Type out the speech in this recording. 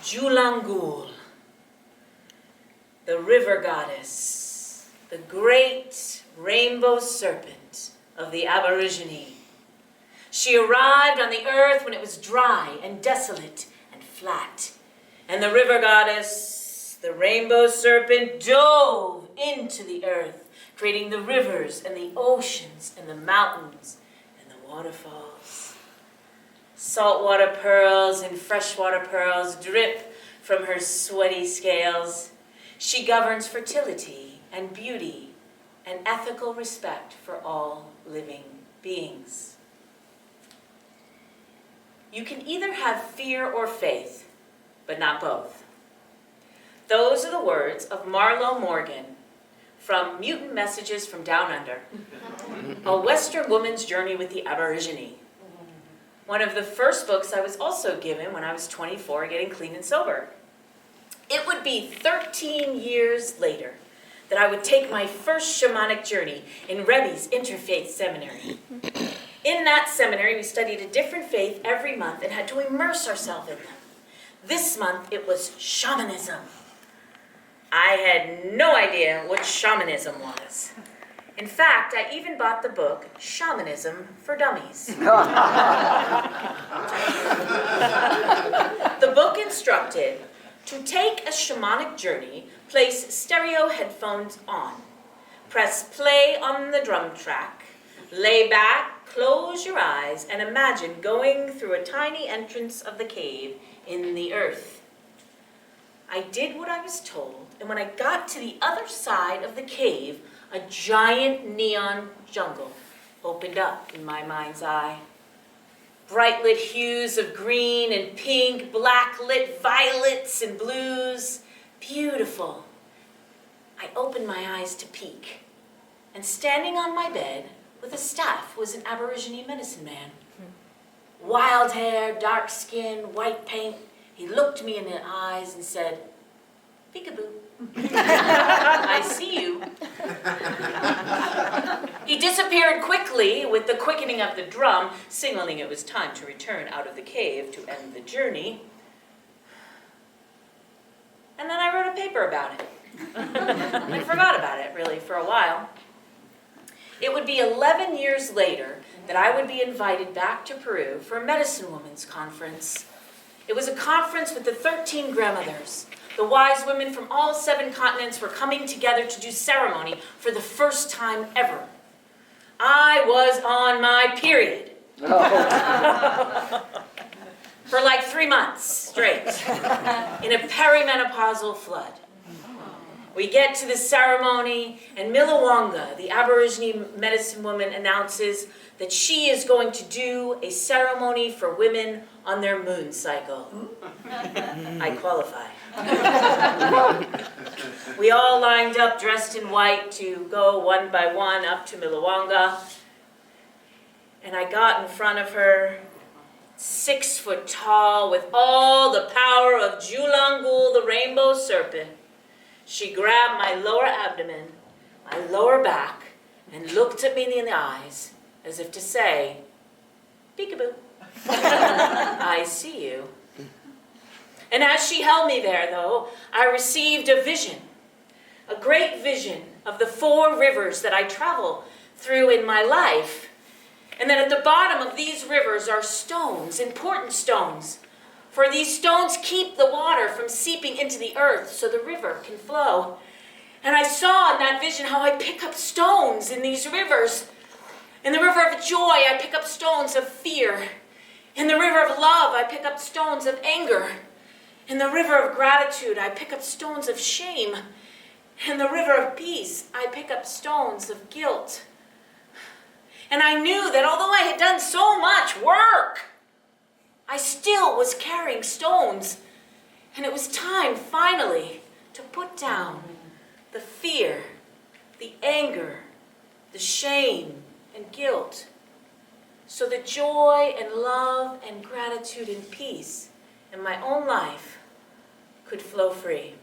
Julunggul, the river goddess, the great rainbow serpent of the Aborigine. She arrived on the earth when it was dry and desolate and flat. And the river goddess, the rainbow serpent, dove into the earth, creating the rivers and the oceans and the mountains and the waterfalls. Saltwater pearls and freshwater pearls drip from her sweaty scales. She governs fertility and beauty and ethical respect for all living beings. You can either have fear or faith, but not both. Those are the words of Marlo Morgan from Mutant Messages from Down Under, a Western woman's journey with the Aborigine. One of the first books I was also given when I was 24, getting clean and sober. It would be 13 years later that I would take my first shamanic journey in Rabbi's Interfaith Seminary. In that seminary, we studied a different faith every month and had to immerse ourselves in them. This month, it was shamanism. I had no idea what shamanism was. In fact, I even bought the book, Shamanism for Dummies. The book instructed to take a shamanic journey, place stereo headphones on, press play on the drum track, lay back, close your eyes, and imagine going through a tiny entrance of the cave in the earth. I did what I was told, and when I got to the other side of the cave, a giant neon jungle opened up in my mind's eye. Bright lit hues of green and pink, black lit violets and blues. Beautiful. I opened my eyes to peek, and standing on my bed with a staff was an Aborigine medicine man. Wild hair, dark skin, white paint. He looked me in the eyes and said, "Peekaboo." I see you. He disappeared quickly with the quickening of the drum, signaling it was time to return out of the cave to end the journey. And then I wrote a paper about it. I forgot about it, really, for a while. It would be 11 years later that I would be invited back to Peru for a Medicine Women's Conference. It was a conference with the 13 grandmothers. The wise women from all 7 continents were coming together to do ceremony for the first time ever. I was on my period. For like 3 months straight, in a perimenopausal flood. We get to the ceremony, and Milawonga, the Aborigine medicine woman, announces that she is going to do a ceremony for women on their moon cycle. I qualify. We all lined up dressed in white to go one by one up to Milawonga. And I got in front of her, 6 foot tall, with all the power of Julunggul, the rainbow serpent. She grabbed my lower abdomen, my lower back, and looked at me in the eyes, as if to say, "Peekaboo." I see you. And as she held me there, though, I received a vision, a great vision of the 4 rivers that I travel through in my life. And that at the bottom of these rivers are stones, important stones. For these stones keep the water from seeping into the earth so the river can flow. And I saw in that vision how I pick up stones in these rivers. In the river of joy, I pick up stones of fear. In the river of love, I pick up stones of anger. In the river of gratitude, I pick up stones of shame. In the river of peace, I pick up stones of guilt. And I knew that although I had done so much work, I still was carrying stones. And it was time, finally, to put down the fear, the anger, the shame, and guilt, so the joy and love and gratitude and peace in my own life could flow free.